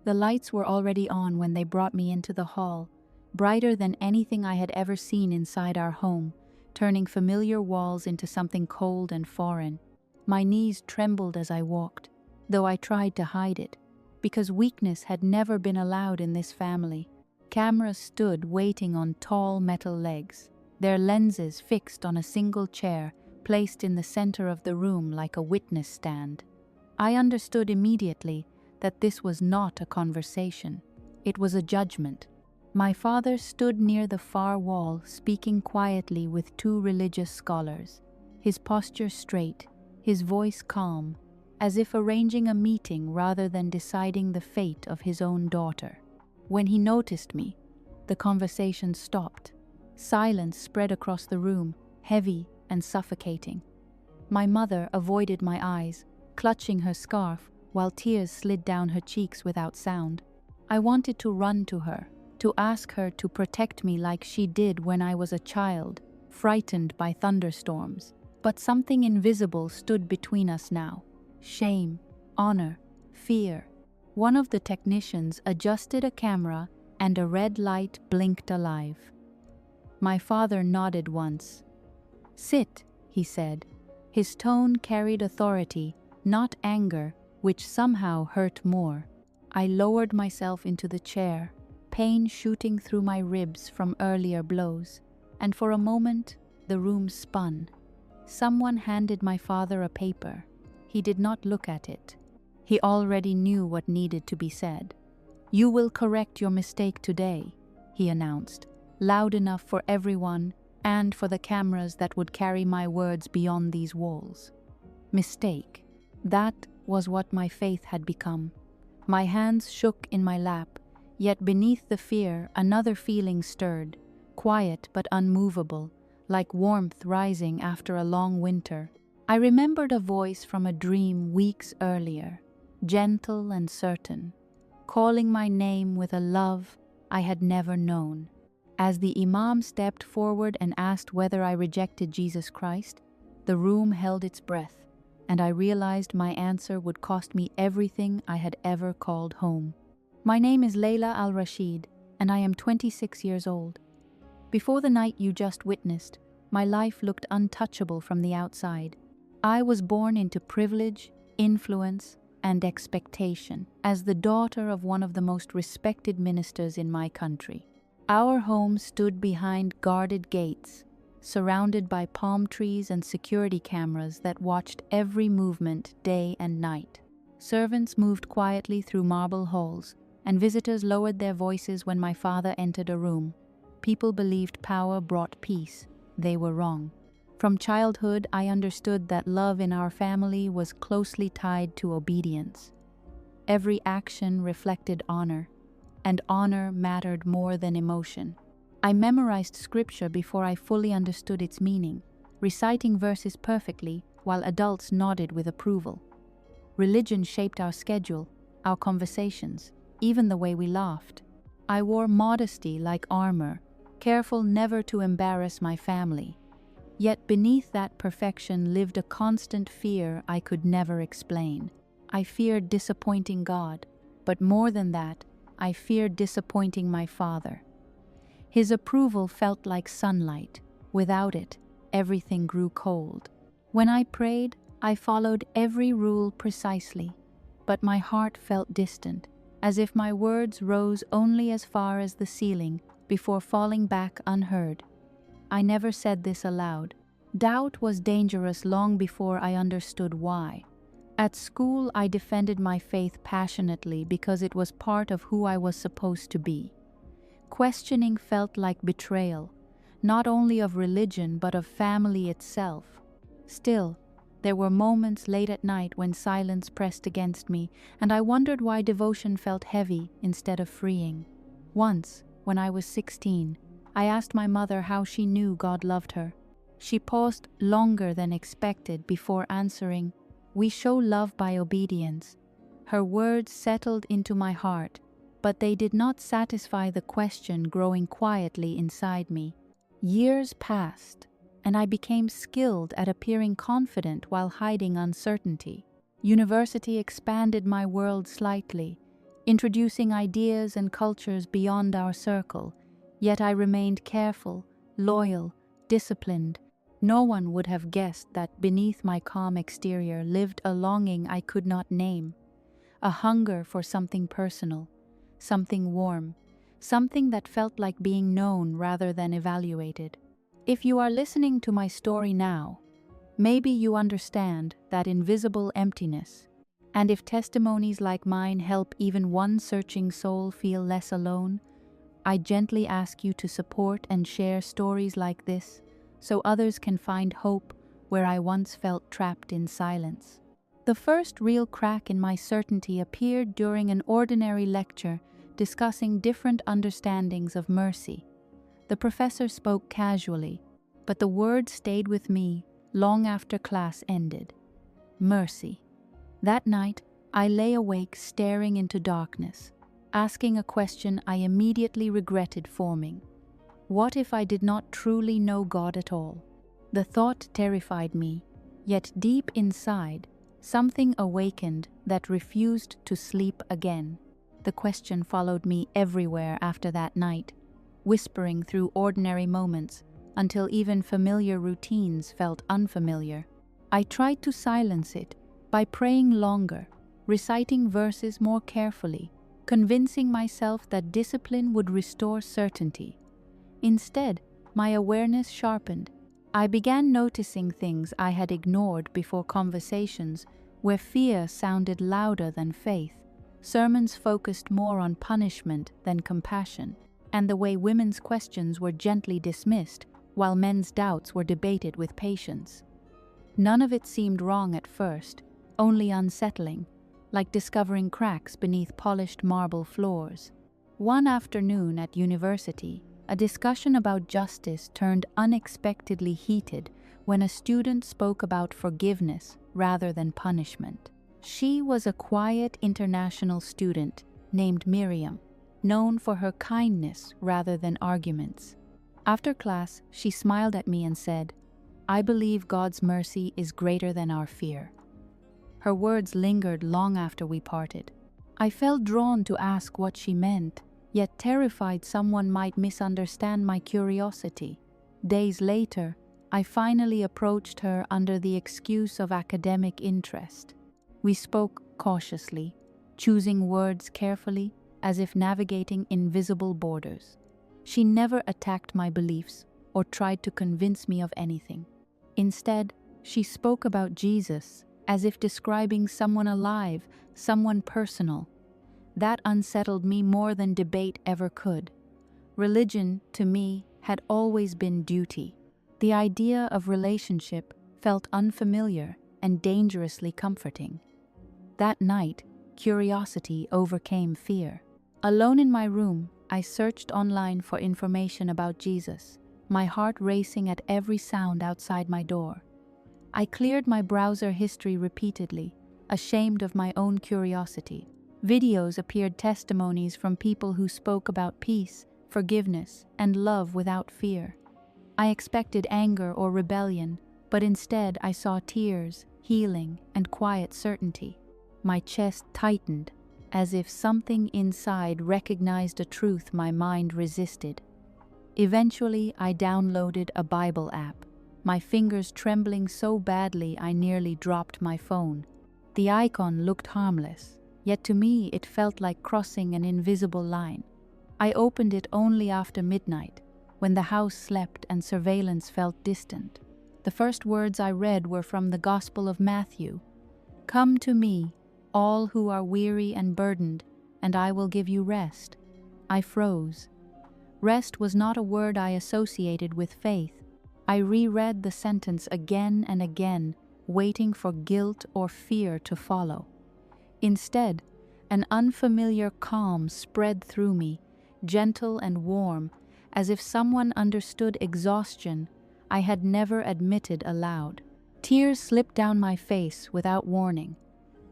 The lights were already on when they brought me into the hall, brighter than anything I had ever seen inside our home, turning familiar walls into something cold and foreign. My knees trembled as I walked, though I tried to hide it, because weakness had never been allowed in this family. Cameras stood waiting on tall metal legs, their lenses fixed on a single chair placed in the center of the room like a witness stand. I understood immediately that this was not a conversation. It was a judgment. My father stood near the far wall, speaking quietly with two religious scholars, his posture straight, his voice calm, as if arranging a meeting rather than deciding the fate of his own daughter. When he noticed me, the conversation stopped. Silence spread across the room, heavy and suffocating. My mother avoided my eyes, clutching her scarf, while tears slid down her cheeks without sound. I wanted to run to her, to ask her to protect me like she did when I was a child, frightened by thunderstorms. But something invisible stood between us now. Shame, honor, fear. One of the technicians adjusted a camera and a red light blinked alive. My father nodded once. "Sit," he said. His tone carried authority, not anger, which somehow hurt more. I lowered myself into the chair, pain shooting through my ribs from earlier blows, and for a moment the room spun. Someone handed my father a paper. He did not look at it. He already knew what needed to be said. "You will correct your mistake today," he announced, loud enough for everyone and for the cameras that would carry my words beyond these walls. Mistake. That was what my faith had become. My hands shook in my lap, yet beneath the fear another feeling stirred, quiet but unmovable, like warmth rising after a long winter. I remembered a voice from a dream weeks earlier, gentle and certain, calling my name with a love I had never known. As the Imam stepped forward and asked whether I rejected Jesus Christ, the room held its breath, and I realized my answer would cost me everything I had ever called home. "My name is Layla al-Rashid, and I am 26 years old. Before the night you just witnessed, my life looked untouchable from the outside. I was born into privilege, influence, and expectation, as the daughter of one of the most respected ministers in my country. Our home stood behind guarded gates, surrounded by palm trees and security cameras that watched every movement day and night. Servants moved quietly through marble halls, and visitors lowered their voices when my father entered a room. People believed power brought peace. They were wrong. From childhood, I understood that love in our family was closely tied to obedience. Every action reflected honor, and honor mattered more than emotion. I memorized scripture before I fully understood its meaning, reciting verses perfectly while adults nodded with approval. Religion shaped our schedule, our conversations, even the way we laughed. I wore modesty like armor, careful never to embarrass my family. Yet beneath that perfection lived a constant fear I could never explain. I feared disappointing God, but more than that, I feared disappointing my father. His approval felt like sunlight. Without it, everything grew cold. When I prayed, I followed every rule precisely, but my heart felt distant, as if my words rose only as far as the ceiling before falling back unheard. I never said this aloud. Doubt was dangerous long before I understood why. At school, I defended my faith passionately because it was part of who I was supposed to be. Questioning felt like betrayal, not only of religion but of family itself. Still, there were moments late at night when silence pressed against me, and I wondered why devotion felt heavy instead of freeing. Once, when I was 16, I asked my mother how she knew God loved her. She paused longer than expected before answering, "We show love by obedience." Her words settled into my heart, but they did not satisfy the question growing quietly inside me. Years passed, and I became skilled at appearing confident while hiding uncertainty. University expanded my world slightly, introducing ideas and cultures beyond our circle, yet I remained careful, loyal, disciplined. No one would have guessed that beneath my calm exterior lived a longing I could not name, a hunger for something personal, something warm, something that felt like being known rather than evaluated. If you are listening to my story now, maybe you understand that invisible emptiness, and if testimonies like mine help even one searching soul feel less alone, I gently ask you to support and share stories like this so others can find hope where I once felt trapped in silence. The first real crack in my certainty appeared during an ordinary lecture discussing different understandings of mercy. The professor spoke casually, but the word stayed with me long after class ended. Mercy. That night, I lay awake staring into darkness, asking a question I immediately regretted forming. What if I did not truly know God at all? The thought terrified me, yet deep inside, something awakened that refused to sleep again. The question followed me everywhere after that night, whispering through ordinary moments until even familiar routines felt unfamiliar. I tried to silence it by praying longer, reciting verses more carefully, convincing myself that discipline would restore certainty. Instead, my awareness sharpened. I began noticing things I had ignored before, conversations where fear sounded louder than faith, sermons focused more on punishment than compassion, and the way women's questions were gently dismissed while men's doubts were debated with patience. None of it seemed wrong at first, only unsettling, like discovering cracks beneath polished marble floors. One afternoon at university, a discussion about justice turned unexpectedly heated when a student spoke about forgiveness rather than punishment. She was a quiet international student named Miriam, known for her kindness rather than arguments. After class, she smiled at me and said, "I believe God's mercy is greater than our fear." Her words lingered long after we parted. I felt drawn to ask what she meant, yet terrified someone might misunderstand my curiosity. Days later, I finally approached her under the excuse of academic interest. We spoke cautiously, choosing words carefully, as if navigating invisible borders. She never attacked my beliefs or tried to convince me of anything. Instead, she spoke about Jesus as if describing someone alive, someone personal. That unsettled me more than debate ever could. Religion, to me, had always been duty. The idea of relationship felt unfamiliar and dangerously comforting. That night, curiosity overcame fear. Alone in my room, I searched online for information about Jesus, my heart racing at every sound outside my door. I cleared my browser history repeatedly, ashamed of my own curiosity. Videos appeared, testimonies from people who spoke about peace, forgiveness, and love without fear. I expected anger or rebellion, but instead I saw tears, healing, and quiet certainty. My chest tightened, as if something inside recognized a truth my mind resisted. Eventually, I downloaded a Bible app, my fingers trembling so badly I nearly dropped my phone. The icon looked harmless, yet to me it felt like crossing an invisible line. I opened it only after midnight, when the house slept and surveillance felt distant. The first words I read were from the Gospel of Matthew. "Come to me, all who are weary and burdened, and I will give you rest." I froze. Rest was not a word I associated with faith. I reread the sentence again and again, waiting for guilt or fear to follow. Instead, an unfamiliar calm spread through me, gentle and warm, as if someone understood exhaustion I had never admitted aloud. Tears slipped down my face without warning.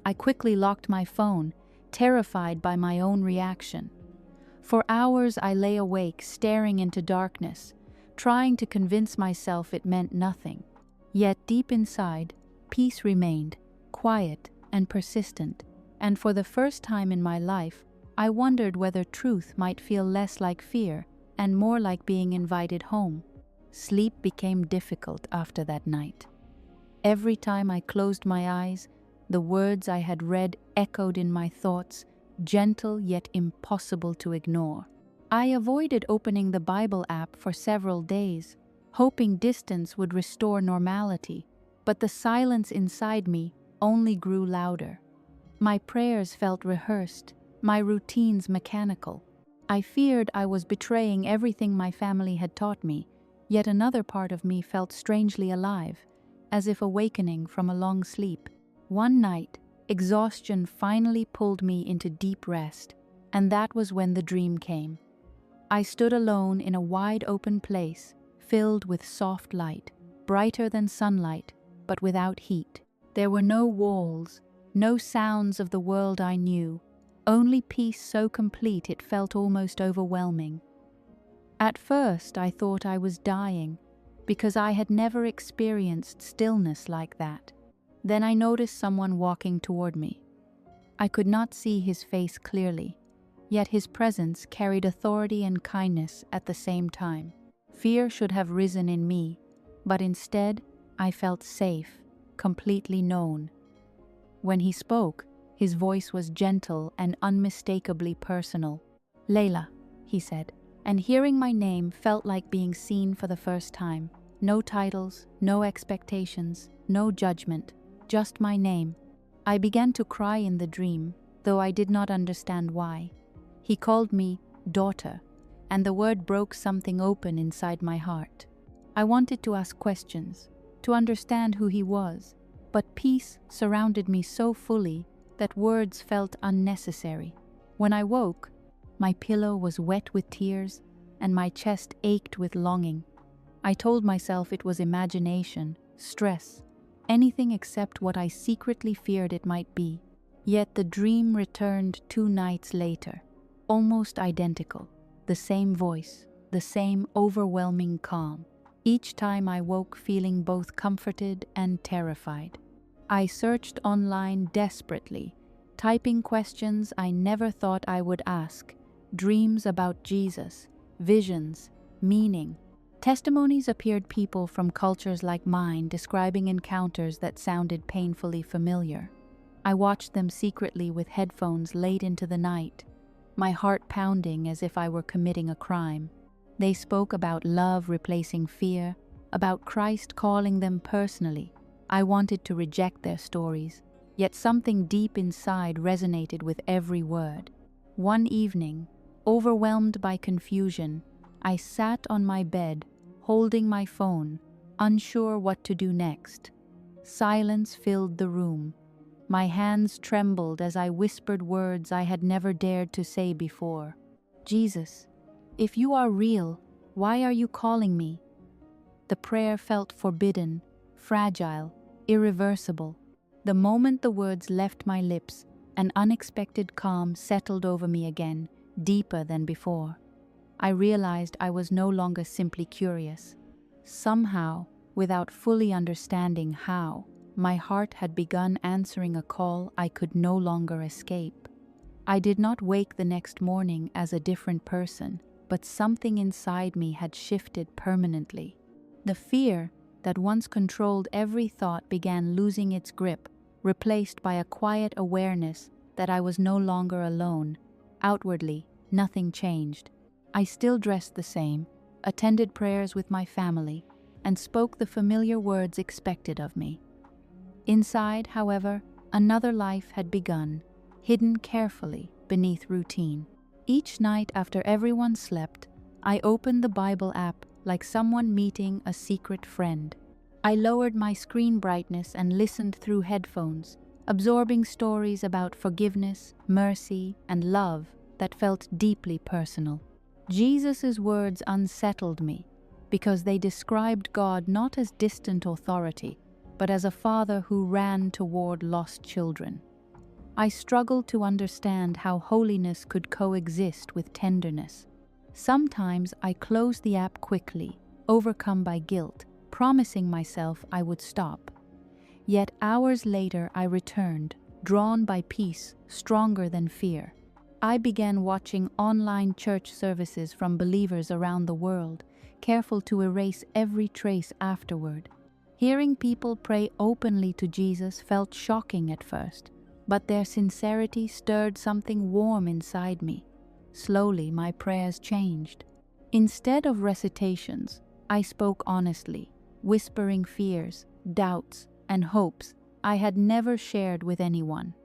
I quickly locked my phone, terrified by my own reaction. For hours I lay awake, staring into darkness, trying to convince myself it meant nothing. Yet deep inside, peace remained, quiet and persistent, and for the first time in my life, I wondered whether truth might feel less like fear and more like being invited home. Sleep became difficult after that night. Every time I closed my eyes, the words I had read echoed in my thoughts, gentle yet impossible to ignore. I avoided opening the Bible app for several days, hoping distance would restore normality, but the silence inside me only grew louder. My prayers felt rehearsed, my routines mechanical. I feared I was betraying everything my family had taught me, yet another part of me felt strangely alive, as if awakening from a long sleep. One night, exhaustion finally pulled me into deep rest, and that was when the dream came. I stood alone in a wide-open place, filled with soft light, brighter than sunlight, but without heat. There were no walls, no sounds of the world I knew, only peace so complete it felt almost overwhelming. At first I thought I was dying, because I had never experienced stillness like that. Then I noticed someone walking toward me. I could not see his face clearly, yet his presence carried authority and kindness at the same time. Fear should have risen in me, but instead I felt safe, completely known. When he spoke, his voice was gentle and unmistakably personal. "Layla," he said, and hearing my name felt like being seen for the first time. No titles, no expectations, no judgment, just my name. I began to cry in the dream, though I did not understand why. He called me daughter, and the word broke something open inside my heart. I wanted to ask questions, to understand who he was, but peace surrounded me so fully that words felt unnecessary. When I woke, my pillow was wet with tears and my chest ached with longing. I told myself it was imagination, stress, anything except what I secretly feared it might be. Yet the dream returned 2 nights later, almost identical, the same voice, the same overwhelming calm. Each time I woke feeling both comforted and terrified. I searched online desperately, typing questions I never thought I would ask, dreams about Jesus, visions, meaning. Testimonies appeared, people from cultures like mine describing encounters that sounded painfully familiar. I watched them secretly with headphones late into the night, my heart pounding as if I were committing a crime. They spoke about love replacing fear, about Christ calling them personally. I wanted to reject their stories, yet something deep inside resonated with every word. One evening, overwhelmed by confusion, I sat on my bed, holding my phone, unsure what to do next. Silence filled the room. My hands trembled as I whispered words I had never dared to say before. "Jesus, if you are real, why are you calling me?" The prayer felt forbidden, fragile, irreversible. The moment the words left my lips, an unexpected calm settled over me again, deeper than before. I realized I was no longer simply curious. Somehow, without fully understanding how, my heart had begun answering a call I could no longer escape. I did not wake the next morning as a different person, but something inside me had shifted permanently. The fear that once controlled every thought began losing its grip, replaced by a quiet awareness that I was no longer alone. Outwardly, nothing changed. I still dressed the same, attended prayers with my family, and spoke the familiar words expected of me. Inside, however, another life had begun, hidden carefully beneath routine. Each night after everyone slept, I opened the Bible app like someone meeting a secret friend. I lowered my screen brightness and listened through headphones, absorbing stories about forgiveness, mercy, and love that felt deeply personal. Jesus' words unsettled me because they described God not as distant authority, but as a father who ran toward lost children. I struggled to understand how holiness could coexist with tenderness. Sometimes I closed the app quickly, overcome by guilt, promising myself I would stop. Yet hours later I returned, drawn by peace stronger than fear. I began watching online church services from believers around the world, careful to erase every trace afterward. Hearing people pray openly to Jesus felt shocking at first, but their sincerity stirred something warm inside me. Slowly, my prayers changed. Instead of recitations, I spoke honestly, whispering fears, doubts, and hopes I had never shared with anyone.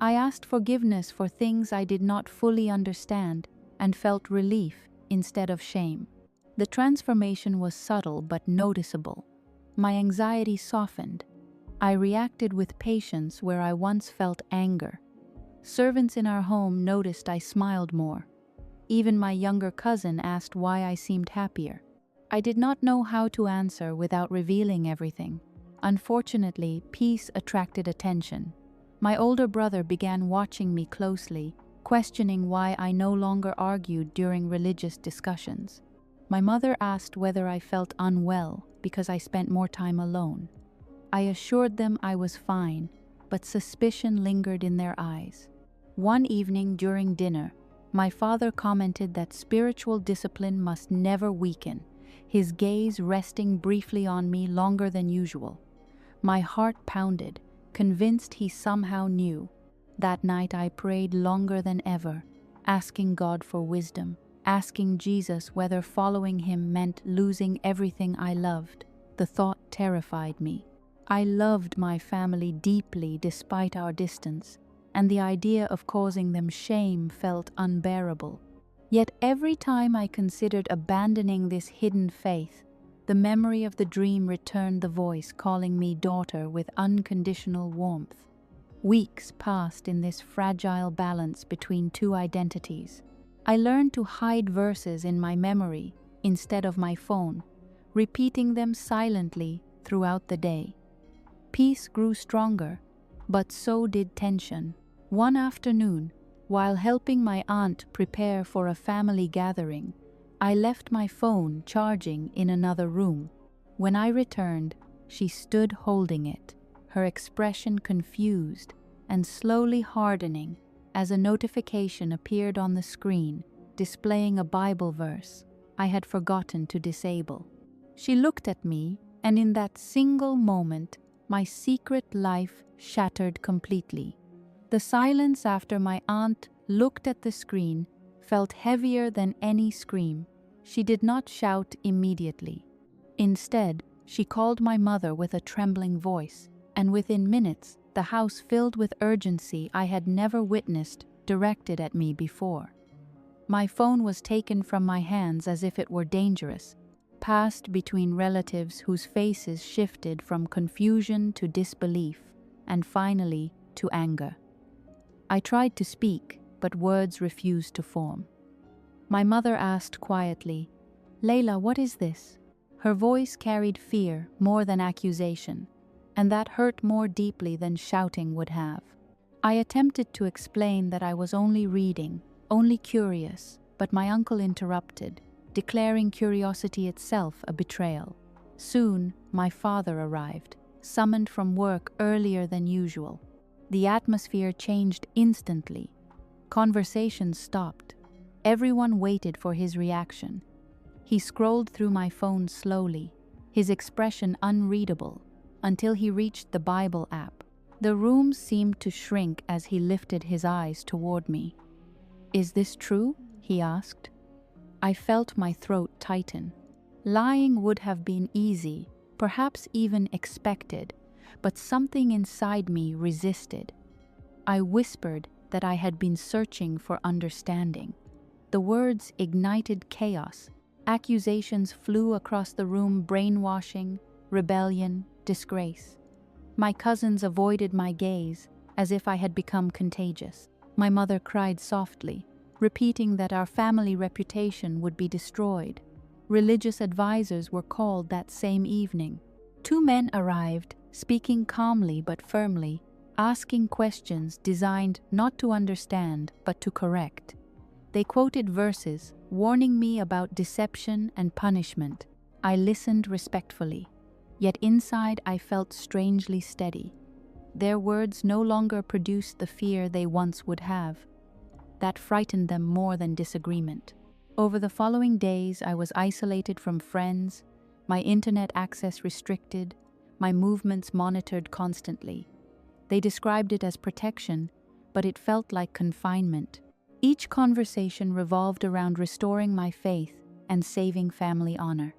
I asked forgiveness for things I did not fully understand and felt relief instead of shame. The transformation was subtle but noticeable. My anxiety softened. I reacted with patience where I once felt anger. Servants in our home noticed I smiled more. Even my younger cousin asked why I seemed happier. I did not know how to answer without revealing everything. Unfortunately, peace attracted attention. My older brother began watching me closely, questioning why I no longer argued during religious discussions. My mother asked whether I felt unwell because I spent more time alone. I assured them I was fine, but suspicion lingered in their eyes. One evening during dinner, my father commented that spiritual discipline must never weaken, his gaze resting briefly on me longer than usual. My heart pounded, convinced he somehow knew. That night I prayed longer than ever, asking God for wisdom, asking Jesus whether following him meant losing everything I loved. The thought terrified me. I loved my family deeply despite our distance, and the idea of causing them shame felt unbearable. Yet every time I considered abandoning this hidden faith, the memory of the dream returned the voice calling me daughter with unconditional warmth. Weeks passed in this fragile balance between two identities. I learned to hide verses in my memory instead of my phone, repeating them silently throughout the day. Peace grew stronger, but so did tension. One afternoon, while helping my aunt prepare for a family gathering, I left my phone charging in another room. When I returned, she stood holding it, her expression confused and slowly hardening as a notification appeared on the screen, displaying a Bible verse I had forgotten to disable. She looked at me, and in that single moment, my secret life shattered completely. The silence after my aunt looked at the screen felt heavier than any scream. She did not shout immediately. Instead, she called my mother with a trembling voice, and within minutes, the house filled with urgency I had never witnessed directed at me before. My phone was taken from my hands as if it were dangerous, passed between relatives whose faces shifted from confusion to disbelief, and finally to anger. I tried to speak, but words refused to form. My mother asked quietly, "Layla, what is this?" Her voice carried fear more than accusation, and that hurt more deeply than shouting would have. I attempted to explain that I was only reading, only curious, but my uncle interrupted, declaring curiosity itself a betrayal. Soon, my father arrived, summoned from work earlier than usual. The atmosphere changed instantly. Conversations stopped. Everyone waited for his reaction. He scrolled through my phone slowly, his expression unreadable, until he reached the Bible app. The room seemed to shrink as he lifted his eyes toward me. "Is this true?" he asked. I felt my throat tighten. Lying would have been easy, perhaps even expected, but something inside me resisted. I whispered that I had been searching for understanding. The words ignited chaos. Accusations flew across the room: brainwashing, rebellion, disgrace. My cousins avoided my gaze as if I had become contagious. My mother cried softly, repeating that our family reputation would be destroyed. Religious advisors were called that same evening. Two men arrived, speaking calmly but firmly, asking questions designed not to understand but to correct. They quoted verses, warning me about deception and punishment. I listened respectfully, yet inside I felt strangely steady. Their words no longer produced the fear they once would have. That frightened them more than disagreement. Over the following days, I was isolated from friends, my internet access restricted, my movements monitored constantly. They described it as protection, but it felt like confinement. Each conversation revolved around restoring my faith and saving family honor.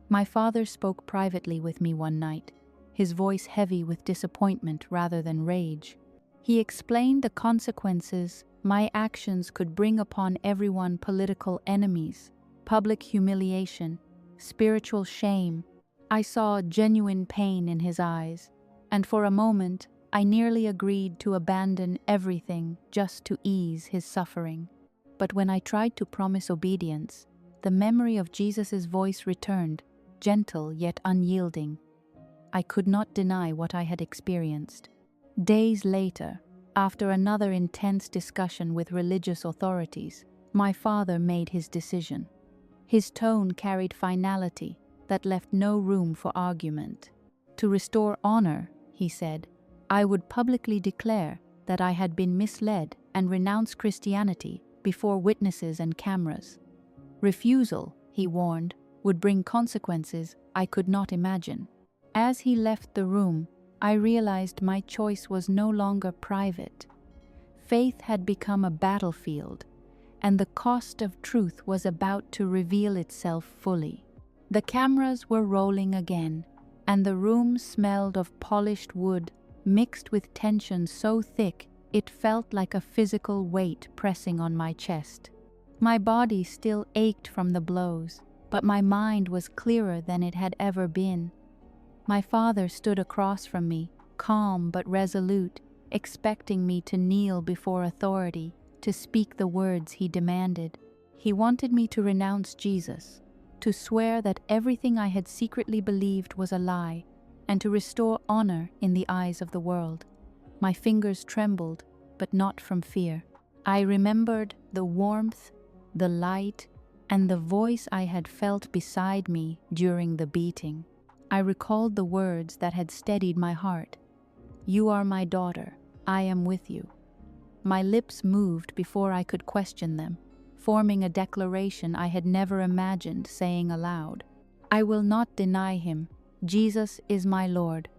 My father spoke privately with me one night, his voice heavy with disappointment rather than rage. He explained the consequences my actions could bring upon everyone: political enemies, public humiliation, spiritual shame. I saw genuine pain in his eyes, and for a moment I nearly agreed to abandon everything just to ease his suffering. But when I tried to promise obedience, the memory of Jesus' voice returned, gentle yet unyielding. I could not deny what I had experienced. Days later, after another intense discussion with religious authorities, my father made his decision. His tone carried finality that left no room for argument. To restore honor, he said, I would publicly declare that I had been misled and renounce Christianity before witnesses and cameras. Refusal, he warned, would bring consequences I could not imagine. As he left the room, I realized my choice was no longer private. Faith had become a battlefield, and the cost of truth was about to reveal itself fully. The cameras were rolling again, and the room smelled of polished wood mixed with tension so thick it felt like a physical weight pressing on my chest. My body still ached from the blows, but my mind was clearer than it had ever been. My father stood across from me, calm but resolute, expecting me to kneel before authority, to speak the words he demanded. He wanted me to renounce Jesus, to swear that everything I had secretly believed was a lie, and to restore honor in the eyes of the world. My fingers trembled, but not from fear. I remembered the warmth, the light, and the voice I had felt beside me during the beating. I recalled the words that had steadied my heart. You are my daughter, I am with you. My lips moved before I could question them, forming a declaration I had never imagined saying aloud. I will not deny him. Jesus is my Lord.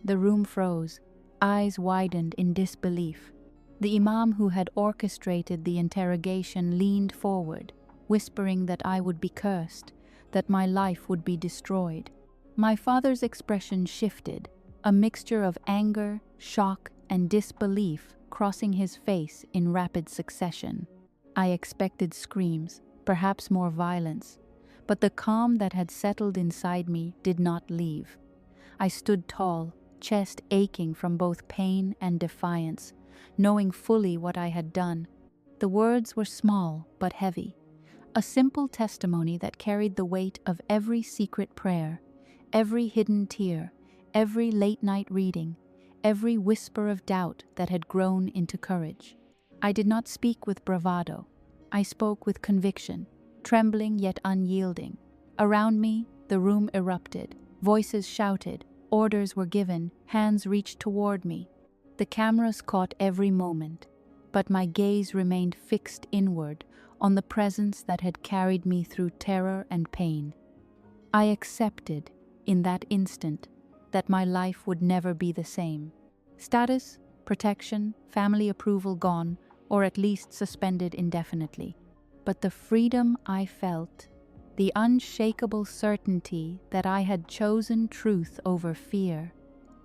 The room froze, eyes widened in disbelief. The Imam who had orchestrated the interrogation leaned forward, whispering that I would be cursed, that my life would be destroyed. My father's expression shifted, a mixture of anger, shock, and disbelief crossing his face in rapid succession. I expected screams, perhaps more violence, but the calm that had settled inside me did not leave. I stood tall, chest aching from both pain and defiance, knowing fully what I had done. The words were small but heavy, a simple testimony that carried the weight of every secret prayer, every hidden tear, every late-night reading, every whisper of doubt that had grown into courage. I did not speak with bravado. I spoke with conviction, trembling yet unyielding. Around me, the room erupted. Voices shouted, orders were given, hands reached toward me. The cameras caught every moment, but my gaze remained fixed inward on the presence that had carried me through terror and pain. I accepted, in that instant, that my life would never be the same. Status, protection, family approval gone, or at least suspended indefinitely. But the freedom I felt, the unshakable certainty that I had chosen truth over fear,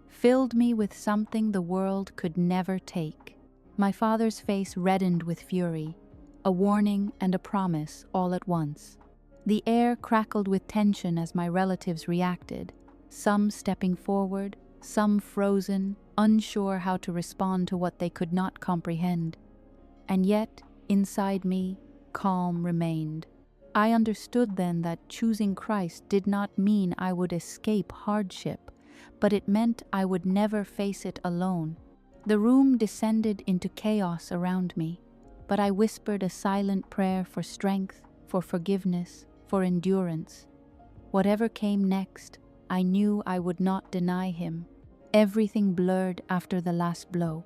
filled me with something the world could never take. My father's face reddened with fury, a warning and a promise all at once. The air crackled with tension as my relatives reacted, some stepping forward, some frozen, unsure how to respond to what they could not comprehend. And yet, inside me, calm remained. I understood then that choosing Christ did not mean I would escape hardship, but it meant I would never face it alone. The room descended into chaos around me, but I whispered a silent prayer for strength, for forgiveness, for endurance. Whatever came next, I knew I would not deny him. Everything blurred after the last blow.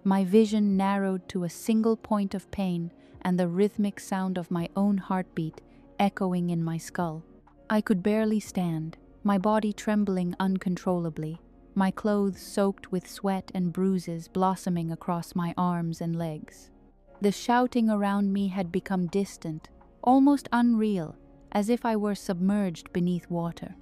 My vision narrowed to a single point of pain and the rhythmic sound of my own heartbeat echoing in my skull. I could barely stand, my body trembling uncontrollably, my clothes soaked with sweat and bruises blossoming across my arms and legs. The shouting around me had become distant, almost unreal, as if I were submerged beneath water.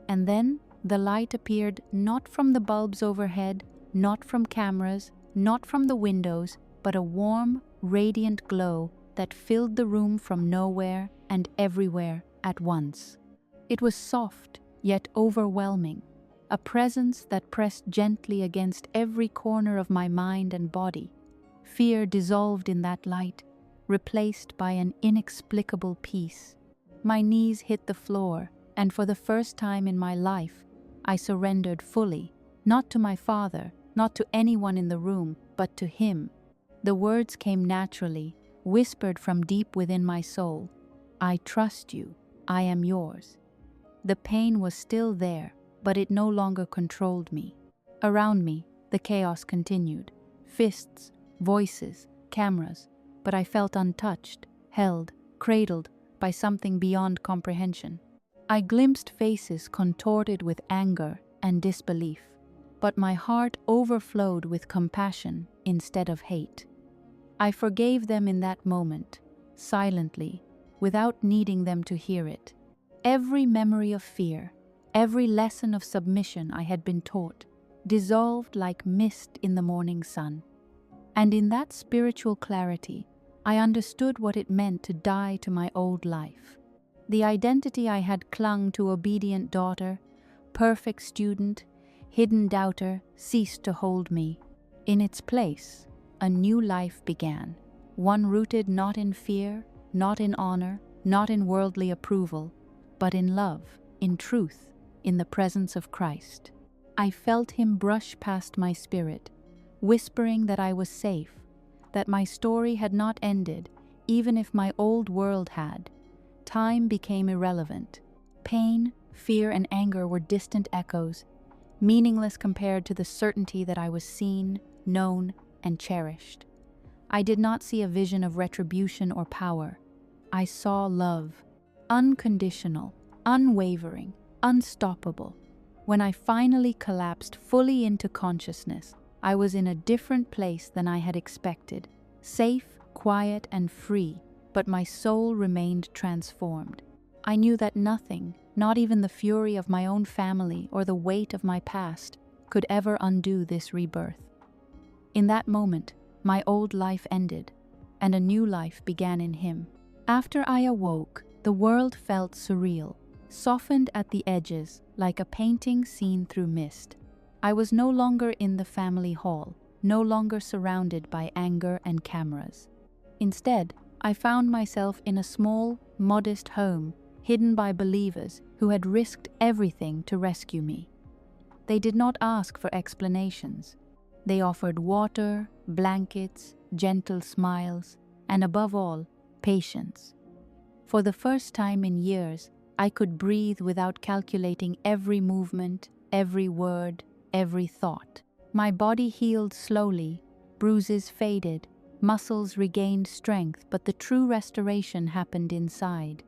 And then the light appeared, not from the bulbs overhead, not from cameras, not from the windows, but a warm, radiant glow that filled the room from nowhere and everywhere at once. It was soft, yet overwhelming, a presence that pressed gently against every corner of my mind and body. Fear dissolved in that light, replaced by an inexplicable peace. My knees hit the floor, and for the first time in my life, I surrendered fully, not to my father, not to anyone in the room, but to him. The words came naturally, whispered from deep within my soul. I trust you. I am yours. The pain was still there, but it no longer controlled me. Around me, the chaos continued. Fists, voices, cameras, but I felt untouched, held, cradled by something beyond comprehension. I glimpsed faces contorted with anger and disbelief, but my heart overflowed with compassion instead of hate. I forgave them in that moment, silently, without needing them to hear it. Every memory of fear, every lesson of submission I had been taught, dissolved like mist in the morning sun. And in that spiritual clarity, I understood what it meant to die to my old life. The identity I had clung to, obedient daughter, perfect student, hidden doubter, ceased to hold me. In its place, a new life began, one rooted not in fear, not in honor, not in worldly approval, but in love, in truth, in the presence of Christ. I felt him brush past my spirit, whispering that I was safe, that my story had not ended, even if my old world had. Time became irrelevant. Pain, fear, and anger were distant echoes, meaningless compared to the certainty that I was seen, known, and cherished. I did not see a vision of retribution or power. I saw love, unconditional, unwavering, unstoppable. When I finally collapsed fully into consciousness, I was in a different place than I had expected, safe, quiet, and free, but my soul remained transformed. I knew that nothing, not even the fury of my own family or the weight of my past, could ever undo this rebirth. In that moment, my old life ended, and a new life began in him. After I awoke, the world felt surreal, softened at the edges like a painting seen through mist. I was no longer in the family hall, no longer surrounded by anger and cameras. Instead, I found myself in a small, modest home, hidden by believers who had risked everything to rescue me. They did not ask for explanations. They offered water, blankets, gentle smiles, and above all, patience. For the first time in years, I could breathe without calculating every movement, every word, every thought. My body healed slowly, bruises faded, muscles regained strength, but the true restoration happened inside.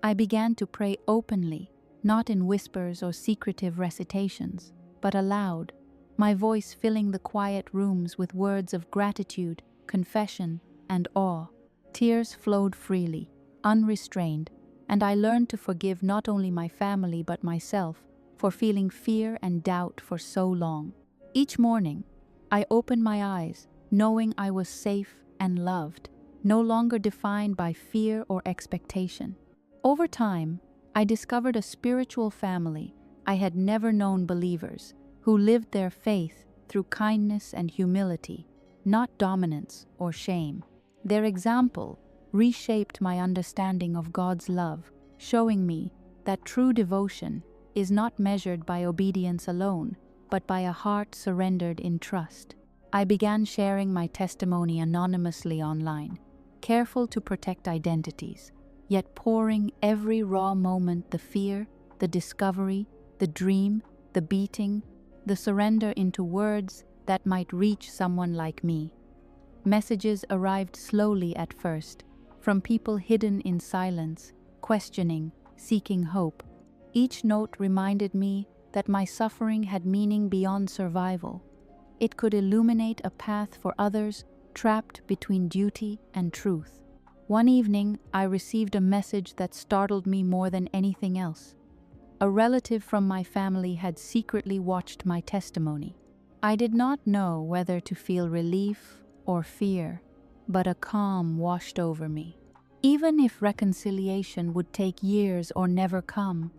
I began to pray openly, not in whispers or secretive recitations, but aloud, my voice filling the quiet rooms with words of gratitude, confession, and awe. Tears flowed freely, unrestrained, and I learned to forgive not only my family but myself for feeling fear and doubt for so long. Each morning, I opened my eyes, knowing I was safe and loved, no longer defined by fear or expectation. Over time, I discovered a spiritual family. I had never known believers who lived their faith through kindness and humility, not dominance or shame. Their example reshaped my understanding of God's love, showing me that true devotion is not measured by obedience alone, but by a heart surrendered in trust. I began sharing my testimony anonymously online, careful to protect identities, yet pouring every raw moment, the fear, the discovery, the dream, the beating, the surrender into words that might reach someone like me. Messages arrived slowly at first, from people hidden in silence, questioning, seeking hope. Each note reminded me that my suffering had meaning beyond survival. It could illuminate a path for others trapped between duty and truth. One evening, I received a message that startled me more than anything else. A relative from my family had secretly watched my testimony. I did not know whether to feel relief or fear, but a calm washed over me. Even if reconciliation would take years or never come,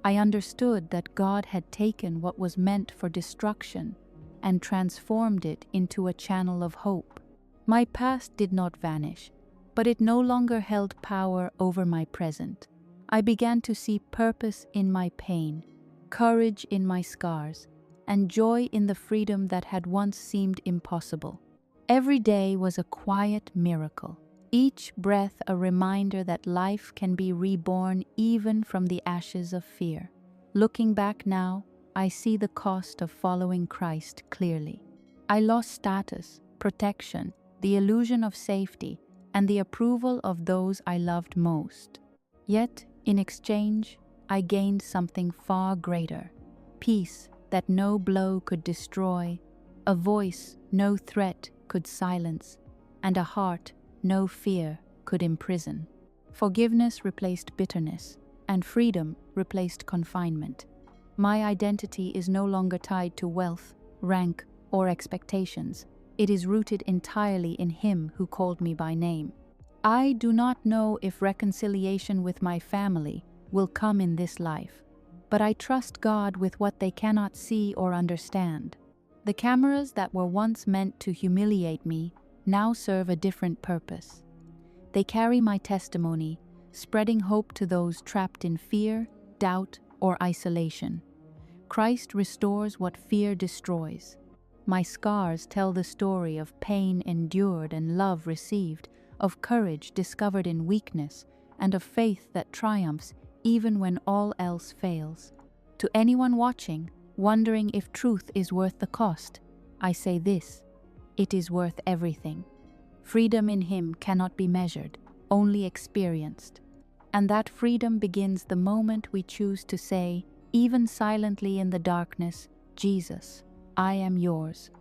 I understood that God had taken what was meant for destruction and transformed it into a channel of hope. My past did not vanish, but it no longer held power over my present. I began to see purpose in my pain, courage in my scars, and joy in the freedom that had once seemed impossible. Every day was a quiet miracle, each breath a reminder that life can be reborn even from the ashes of fear. Looking back now, I see the cost of following Christ clearly. I lost status, protection, the illusion of safety, and the approval of those I loved most. Yet, in exchange, I gained something far greater: peace that no blow could destroy, a voice no threat could silence, and a heart no fear could imprison. Forgiveness replaced bitterness, and freedom replaced confinement. My identity is no longer tied to wealth, rank, or expectations. It is rooted entirely in Him who called me by name. I do not know if reconciliation with my family will come in this life, but I trust God with what they cannot see or understand. The cameras that were once meant to humiliate me now serve a different purpose. They carry my testimony, spreading hope to those trapped in fear, doubt, or isolation. Christ restores what fear destroys. My scars tell the story of pain endured and love received, of courage discovered in weakness, and of faith that triumphs even when all else fails. To anyone watching, wondering if truth is worth the cost, I say this: it is worth everything. Freedom in Him cannot be measured, only experienced. And that freedom begins the moment we choose to say, even silently in the darkness, Jesus, I am yours.